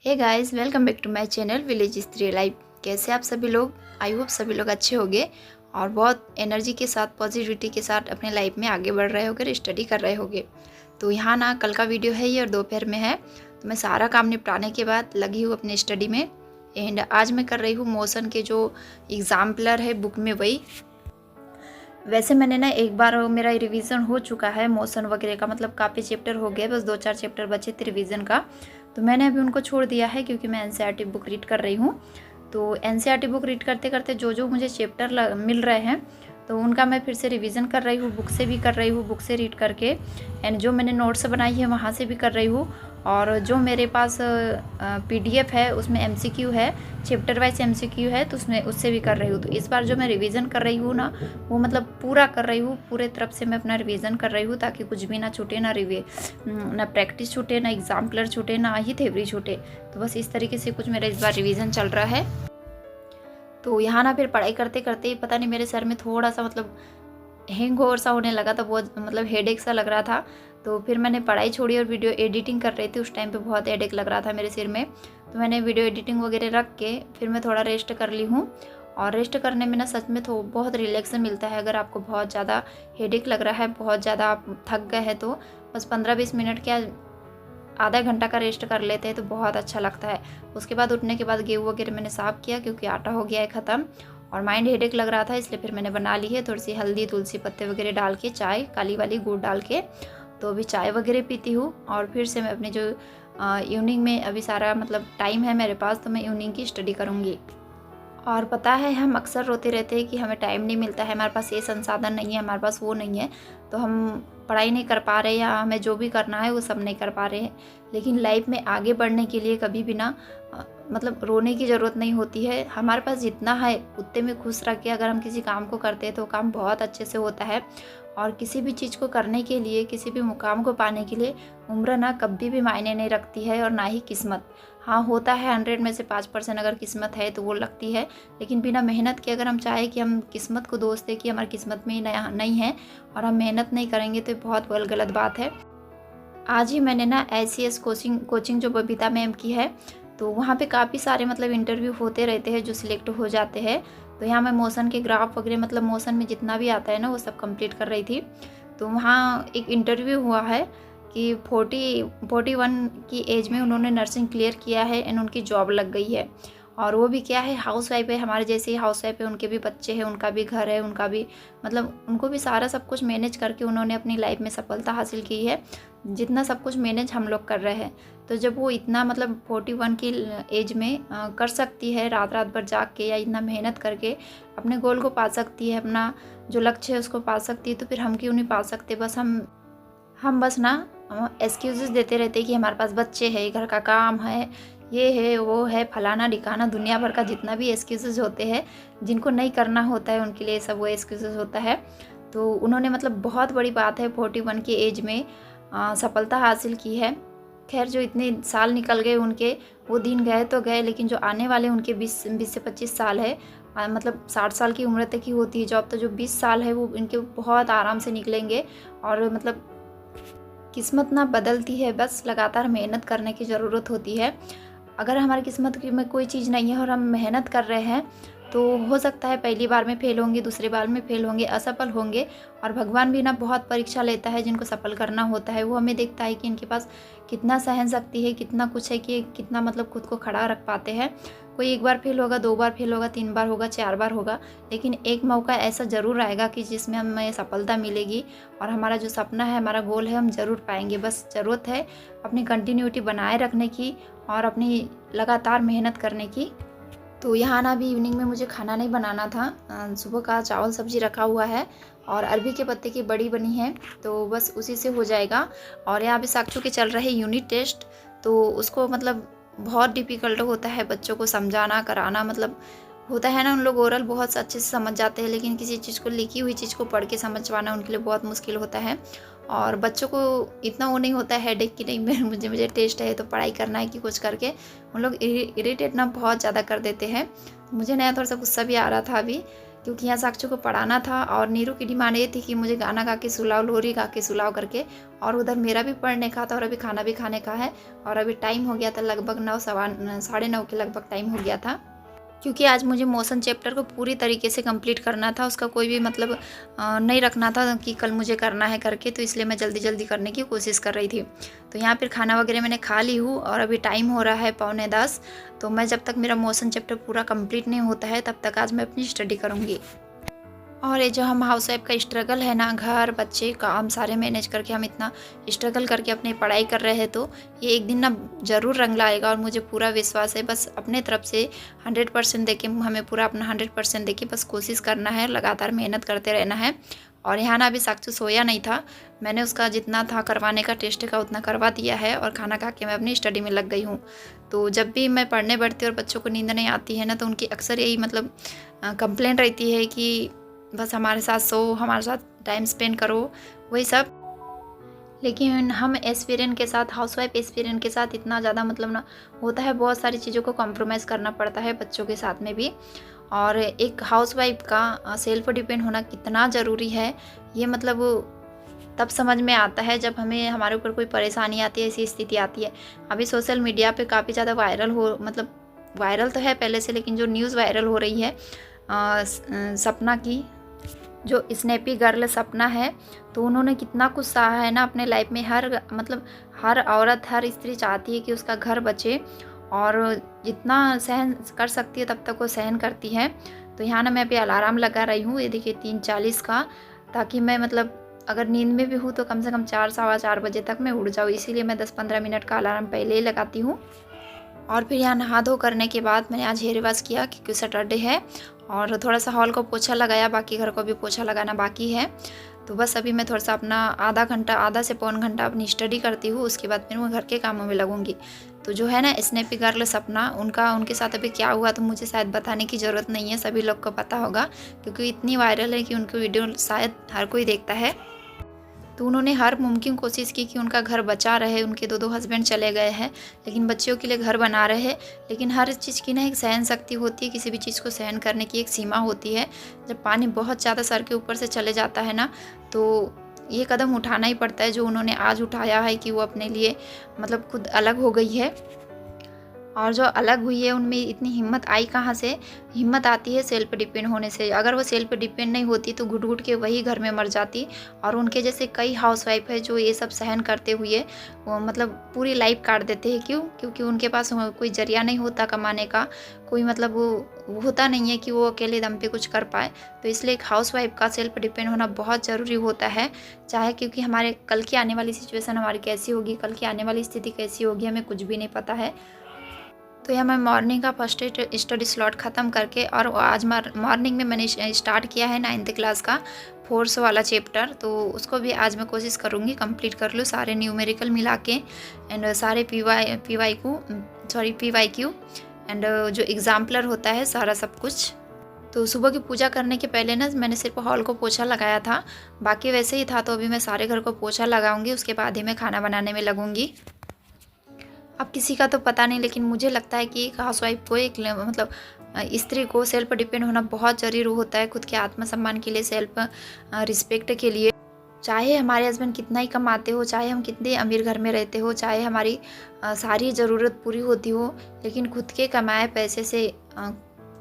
Hey guys, welcome back to my channel village Stree life. कैसे आप सभी लोग? आई होप सभी लोग अच्छे होंगे और बहुत एनर्जी के साथ, पॉजिटिविटी के साथ अपने लाइफ में आगे बढ़ रहे होगे, स्टडी कर रहे होगे। तो यहाँ ना कल का वीडियो है ये और दोपहर में है, तो मैं सारा काम निपटाने के बाद लगी हूँ अपने स्टडी में। एंड आज मैं कर रही हूँ मोशन के जो एग्जाम्पलर है बुक में वही। वैसे मैंने ना एक बार मेरा रिवीजन हो चुका है मोशन वगैरह का, मतलब काफ़ी चैप्टर हो गया, बस 2-4 चैप्टर बचे थे रिवीजन का। तो मैंने अभी उनको छोड़ दिया है क्योंकि मैं एनसीईआरटी बुक रीड कर रही हूँ। तो एनसीईआरटी बुक रीड करते करते जो जो मुझे चैप्टर मिल रहे हैं तो उनका मैं फिर से रिवीजन कर रही हूँ, बुक से भी कर रही हूँ, बुक से रीड करके। एंड जो मैंने नोट्स बनाई है वहाँ से भी कर रही हूँ। और जो मेरे पास पीडीएफ है उसमें एमसीक्यू है, चैप्टर वाइज एमसीक्यू है, तो उससे भी कर रही हूँ। तो इस बार जो मैं रिवीजन कर रही हूँ ना, वो मतलब पूरा कर रही हूँ, पूरे तरफ से मैं अपना रिवीजन कर रही हूँ ताकि कुछ भी ना छूटे, ना प्रैक्टिस छूटे, ना एग्जाम्पलर छूटे, ना ही थ्योरी छूटे। तो बस इस तरीके से कुछ मेरा इस बार रिवीजन चल रहा है। तो यहाँ ना फिर पढ़ाई करते करते पता नहीं मेरे सर में थोड़ा सा मतलब हैंग ओवर सा होने लगा था, बहुत मतलब हेडेक सा लग रहा था। तो फिर मैंने पढ़ाई छोड़ी और वीडियो एडिटिंग कर रही थी। उस टाइम पे बहुत हेडेक लग रहा था मेरे सिर में, तो मैंने वीडियो एडिटिंग वगैरह रख के फिर मैं थोड़ा रेस्ट कर ली हूँ। और रेस्ट करने में ना सच में तो बहुत रिलैक्सन मिलता है। अगर आपको बहुत ज़्यादा हेडेक लग रहा है, बहुत ज़्यादा आप थक गए हैं, तो बस 15-20 मिनट क्या आधा घंटा का रेस्ट कर लेते हैं तो बहुत अच्छा लगता है। उसके बाद उठने के बाद गेहूँ वगैरह मैंने साफ़ किया क्योंकि आटा हो गया है ख़त्म और माइंड हेडेक लग रहा था, इसलिए फिर मैंने बना ली है थोड़ी सी हल्दी, तुलसी पत्ते वगैरह डाल के, चाय काली वाली गुड़ डाल के। तो अभी चाय वगैरह पीती हूँ और फिर से मैं अपनी जो इवनिंग में अभी सारा मतलब टाइम है मेरे पास, तो मैं इवनिंग की स्टडी करूँगी। और पता है हम अक्सर रोते रहते हैं कि हमें टाइम नहीं मिलता है, हमारे पास ये संसाधन नहीं है, हमारे पास वो नहीं है, तो हम पढ़ाई नहीं कर पा रहे या हमें जो भी करना है वो सब नहीं कर पा रहे हैं। लेकिन लाइफ में आगे बढ़ने के लिए कभी भी ना मतलब रोने की ज़रूरत नहीं होती है। हमारे पास जितना है उतने में खुश रह के अगर हम किसी काम को करते हैं तो काम बहुत अच्छे से होता है। और किसी भी चीज़ को करने के लिए, किसी भी मुकाम को पाने के लिए उम्र ना कभी भी मायने नहीं रखती है और ना ही किस्मत। हाँ होता है 100 में से 5% अगर किस्मत है तो वो लगती है, लेकिन बिना मेहनत के अगर हम चाहें कि हम किस्मत को दोष दें कि हमारी किस्मत में ही नहीं है और हम मेहनत नहीं करेंगे तो बहुत गलत बात है। आज ही मैंने ना ICS कोचिंग जो बबीता मैम की है, तो वहाँ पे काफ़ी सारे मतलब इंटरव्यू होते रहते हैं जो सिलेक्ट हो जाते हैं। तो यहाँ मैं मोशन के ग्राफ वगैरह मतलब मोशन में जितना भी आता है ना वो सब कंप्लीट कर रही थी। तो वहाँ एक इंटरव्यू हुआ है कि 41 की एज में उन्होंने नर्सिंग क्लियर किया है एंड उनकी जॉब लग गई है। और वो भी क्या है, हाउस वाइफ है, हमारे जैसे ही हाउस वाइफ है, उनके भी बच्चे हैं, उनका भी घर है, उनका भी मतलब उनको भी सारा सब कुछ मैनेज करके उन्होंने अपनी लाइफ में सफलता हासिल की है, जितना सब कुछ मैनेज हम लोग कर रहे हैं। तो जब वो इतना मतलब 41 की एज में कर सकती है, रात रात भर जाग के या इतना मेहनत करके अपने गोल को पा सकती है, अपना जो लक्ष्य है उसको पा सकती है, तो फिर हम क्यों नहीं पा सकते? बस हम बस ना एक्सक्यूजेस देते रहते हैं कि हमारे पास बच्चे हैं, घर का काम है, ये है, वो है, फलाना ढिकाना, दुनिया भर का जितना भी एक्सक्यूजेस होते हैं, जिनको नहीं करना होता है उनके लिए सब वो एक्सक्यूजेस होता है। तो उन्होंने मतलब बहुत बड़ी बात है 41 की एज में सफलता हासिल की है। खैर जो इतने साल निकल गए उनके, वो दिन गए तो गए, लेकिन जो आने वाले उनके 20 से 25 साल है, मतलब 60 साल की उम्र तक की होती है जॉब, तो जो 20 साल है वो इनके बहुत आराम से निकलेंगे। और मतलब किस्मत ना बदलती है, बस लगातार मेहनत करने की ज़रूरत होती है। अगर हमारी किस्मत में कोई चीज़ नहीं है और हम मेहनत कर रहे हैं तो हो सकता है पहली बार में फेल होंगे, दूसरी बार में फेल होंगे, असफल होंगे। और भगवान भी ना बहुत परीक्षा लेता है जिनको सफल करना होता है। वो हमें देखता है कि इनके पास कितना सहन शक्ति है, कितना कुछ है, कि कितना मतलब खुद को खड़ा रख पाते हैं। कोई 1 बार फेल होगा, 2 बार फेल होगा, 3 बार होगा, 4 बार होगा, लेकिन एक मौका ऐसा ज़रूर आएगा कि जिसमें हमें सफलता मिलेगी और हमारा जो सपना है, हमारा गोल है, हम ज़रूर पाएंगे। बस ज़रूरत है अपनी कंटिन्यूटी बनाए रखने की और अपनी लगातार मेहनत करने की। तो यहाँ ना अभी इवनिंग में मुझे खाना नहीं बनाना था, सुबह का चावल सब्जी रखा हुआ है और अरबी के पत्ते की बड़ी बनी है, तो बस उसी से हो जाएगा। और यहाँ पे साक्षु के चल रहे यूनिट टेस्ट, तो उसको मतलब बहुत डिफ़िकल्ट होता है बच्चों को समझाना कराना। मतलब होता है ना, उन लोग ओरल बहुत अच्छे से समझ जाते हैं, लेकिन किसी चीज़ को, लिखी हुई चीज़ को पढ़ के समझ पाना उनके लिए बहुत मुश्किल होता है। और बच्चों को इतना वो नहीं होता है हेडेक कि नहीं मुझे टेस्ट है तो पढ़ाई करना है कि कुछ करके, उन लोग इरिटेट ना बहुत ज़्यादा कर देते हैं। मुझे नया थोड़ा सा गुस्सा भी आ रहा था अभी क्योंकि यहाँ साक्षी को पढ़ाना था और नीरू की डिमांड ये थी कि मुझे गाना गा के सुलाओ, लोरी गा के सुलाओ करके। और उधर मेरा भी पढ़ने का था और अभी खाना भी खाने का है। और अभी टाइम हो गया था लगभग 9 सवा 9:30 के लगभग टाइम हो गया था, क्योंकि आज मुझे मोशन चैप्टर को पूरी तरीके से कंप्लीट करना था। उसका कोई भी मतलब नहीं रखना था कि कल मुझे करना है करके, तो इसलिए मैं जल्दी जल्दी करने की कोशिश कर रही थी। तो यहाँ फिर खाना वगैरह मैंने खा ली हूँ और अभी टाइम हो रहा है 9:45। तो मैं जब तक मेरा मोशन चैप्टर पूरा कंप्लीट नहीं होता है तब तक आज मैं अपनी स्टडी करूँगी। और ये जो हम हाउस वाइफ का स्ट्रगल है ना, घर बच्चे काम सारे मैनेज करके हम इतना स्ट्रगल करके अपनी पढ़ाई कर रहे हैं, तो ये एक दिन ना ज़रूर रंग लाएगा। और मुझे पूरा विश्वास है, बस अपने तरफ से 100% देके, हमें पूरा अपना 100% देके बस कोशिश करना है, लगातार मेहनत करते रहना है। और यहाँ ना अभी साक्षी सोया नहीं था, मैंने उसका जितना था करवाने का टेस्ट का उतना करवा दिया है और खाना खा के मैं अपनी स्टडी में लग गई हूँ। तो जब भी मैं पढ़ने बैठती हूँ और बच्चों को नींद नहीं आती है ना, तो उनकी अक्सर यही मतलब कंप्लेंट रहती है कि बस हमारे साथ सो, हमारे साथ टाइम स्पेंड करो, वही सब। लेकिन हम एक्सपीरियंस के साथ, हाउसवाइफ एक्सपीरियंस के साथ इतना ज़्यादा मतलब ना होता है, बहुत सारी चीज़ों को कॉम्प्रोमाइज़ करना पड़ता है बच्चों के साथ में भी। और एक हाउसवाइफ का सेल्फ डिपेंड होना कितना ज़रूरी है, ये मतलब तब समझ में आता है जब हमें हमारे ऊपर कोई परेशानी आती है, ऐसी स्थिति आती है। अभी सोशल मीडिया पे काफ़ी ज़्यादा मतलब वायरल तो है पहले से, लेकिन जो न्यूज़ वायरल हो रही है सपना की, जो स्नैपी गर्ल सपना है, तो उन्होंने कितना कुछ सहा है ना अपने लाइफ में। हर औरत, हर स्त्री चाहती है कि उसका घर बचे, और जितना सहन कर सकती है तब तक वो सहन करती है। तो यहाँ ना मैं अभी अलार्म लगा रही हूँ, ये देखिए 3:40 का, ताकि मैं मतलब अगर नींद में भी हूँ तो कम से कम 4 सवा 4 बजे तक मैं उठ जाऊँ, इसीलिए मैं 10-15 मिनट का अलार्म पहले ही लगाती हूँ। और फिर यहाँ नहा धो करने के बाद मैंने आज हेयर वॉश किया क्योंकि सैटरडे है, और थोड़ा सा हॉल को पोछा लगाया, बाकी घर को भी पोछा लगाना बाकी है। तो बस अभी मैं थोड़ा सा अपना आधा से पौन घंटा अपनी स्टडी करती हूँ, उसके बाद फिर मैं घर के कामों में लगूंगी। तो जो है ना स्नैपी गर्ल सपना, उनके साथ अभी क्या हुआ तो मुझे शायद बताने की ज़रूरत नहीं है, सभी लोग को पता होगा क्योंकि इतनी वायरल है कि उनकी वीडियो शायद हर कोई देखता है। तो उन्होंने हर मुमकिन कोशिश की कि उनका घर बचा रहे। उनके 2 हस्बैंड चले गए हैं, लेकिन बच्चियों के लिए घर बना रहे हैं। लेकिन हर चीज़ की ना एक सहन शक्ति होती है, किसी भी चीज़ को सहन करने की एक सीमा होती है। जब पानी बहुत ज़्यादा सर के ऊपर से चले जाता है ना, तो ये कदम उठाना ही पड़ता है जो उन्होंने आज उठाया है कि वो अपने लिए मतलब खुद अलग हो गई है। और जो अलग हुई है उनमें इतनी हिम्मत आई कहाँ से? हिम्मत आती है सेल्फ डिपेंड होने से। अगर वो सेल्फ डिपेंड नहीं होती तो घुट घुट के वही घर में मर जाती। और उनके जैसे कई हाउसवाइफ है जो ये सब सहन करते हुए वो मतलब पूरी लाइफ काट देते हैं। क्यों? क्योंकि उनके पास कोई जरिया नहीं होता कमाने का, कोई मतलब वो होता नहीं है कि वो अकेले दम पे कुछ कर पाए। तो इसलिए एक हाउसवाइफ का सेल्फ डिपेंड होना बहुत ज़रूरी होता है। चाहे क्योंकि हमारे कल की आने वाली सिचुएशन हमारी कैसी होगी, कल की आने वाली स्थिति कैसी होगी, हमें कुछ भी नहीं पता है। तो यह मैं मॉर्निंग का फर्स्ट स्टडी स्लॉट ख़त्म करके, और आज मॉर्निंग में मैंने स्टार्ट किया है 9th क्लास का फोर्स वाला चैप्टर, तो उसको भी आज मैं कोशिश करूँगी कंप्लीट कर लूँ, सारे न्यूमेरिकल मिला के एंड सारे PYQ एंड जो एग्जाम्पलर होता है सारा सब कुछ। तो सुबह की पूजा करने के पहले ना मैंने सिर्फ हॉल को पोछा लगाया था, बाकी वैसे ही था। तो अभी मैं सारे घर को पोछा लगाऊंगी, उसके बाद ही मैं खाना बनाने में लगूंगी। अब किसी का तो पता नहीं, लेकिन मुझे लगता है कि एक हाउसवाइफ को एक मतलब स्त्री को सेल्फ डिपेंड होना बहुत ज़रूरी होता है, खुद के आत्मसम्मान के लिए, सेल्फ रिस्पेक्ट के लिए। चाहे हमारे हस्बैंड कितना ही कमाते हो, चाहे हम कितने अमीर घर में रहते हो, चाहे हमारी सारी ज़रूरत पूरी होती हो, लेकिन खुद के कमाए पैसे से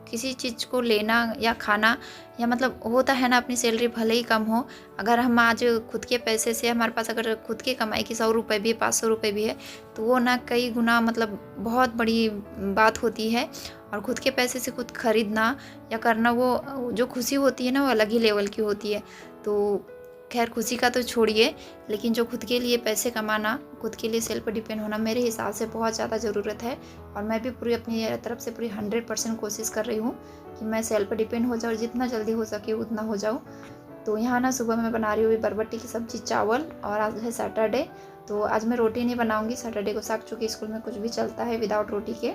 किसी चीज़ को लेना या खाना, या मतलब होता है ना, अपनी सैलरी भले ही कम हो, अगर हम आज खुद के पैसे से, हमारे पास अगर खुद के कमाई की 100 रुपये भी है, 500 रुपये भी है, तो वो ना कई गुना मतलब बहुत बड़ी बात होती है। और खुद के पैसे से खुद खरीदना या करना, वो जो खुशी होती है ना, वो अलग ही लेवल की होती है। तो खैर खुशी का तो छोड़िए, लेकिन जो खुद के लिए पैसे कमाना, खुद के लिए सेल्फ डिपेंड होना मेरे हिसाब से बहुत ज़्यादा ज़रूरत है। और मैं भी पूरी अपनी तरफ से पूरी 100% कोशिश कर रही हूँ कि मैं सेल्फ डिपेंड हो जाऊँ, जितना जल्दी हो सके उतना हो जाऊँ। तो यहाँ ना सुबह मैं बना रही हूँ बरबट्टी की सब्ज़ी, चावल, और आज है सैटरडे, तो आज मैं रोटी नहीं बनाऊँगी। सैटरडे को साक्षी के स्कूल में कुछ भी चलता है विदाउट रोटी के,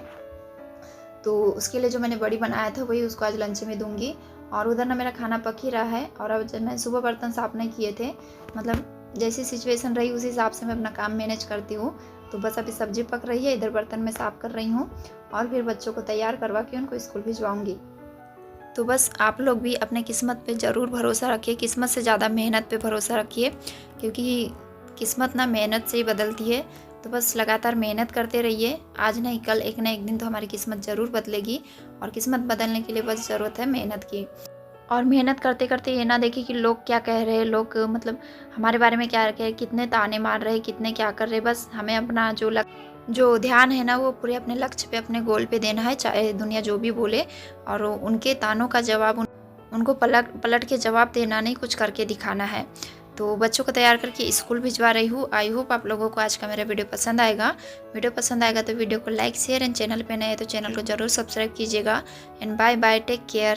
तो उसके लिए जो मैंने बड़ी बनाया था वही उसको आज लंच में दूंगी। और उधर ना मेरा खाना पक ही रहा है, और अब जब मैं सुबह बर्तन साफ नहीं किए थे, मतलब जैसी सिचुएशन रही उस हिसाब से मैं अपना काम मैनेज करती हूँ। तो बस अभी सब्जी पक रही है, इधर बर्तन मैं साफ़ कर रही हूँ, और फिर बच्चों को तैयार करवा के उनको स्कूल भिजवाऊँगी। तो बस आप लोग भी अपने किस्मत पे ज़रूर भरोसा रखिए, किस्मत से ज़्यादा मेहनत पे भरोसा रखिए, क्योंकि किस्मत ना मेहनत से ही बदलती है। तो बस लगातार मेहनत करते रहिए, आज नहीं कल एक ना एक दिन तो हमारी किस्मत ज़रूर बदलेगी, और किस्मत बदलने के लिए बस ज़रूरत है मेहनत की। और मेहनत करते करते ये ना देखें कि लोग क्या कह रहे हैं, लोग मतलब हमारे बारे में क्या कह, कितने ताने मार रहे हैं, कितने क्या कर रहे हैं। बस हमें अपना जो ध्यान है ना वो पूरे अपने लक्ष्य पे, अपने गोल पे देना है, चाहे दुनिया जो भी बोले। और उनके तानों का जवाब उनको पलट पलट के जवाब देना नहीं, कुछ करके दिखाना है। तो बच्चों को तैयार करके स्कूल भिजवा रही हूँ। आई होप आप लोगों को आज का मेरा वीडियो पसंद आएगा। वीडियो पसंद आएगा तो वीडियो को लाइक शेयर, एंड चैनल पे नए हैं तो चैनल को ज़रूर सब्सक्राइब कीजिएगा। And bye bye, take care.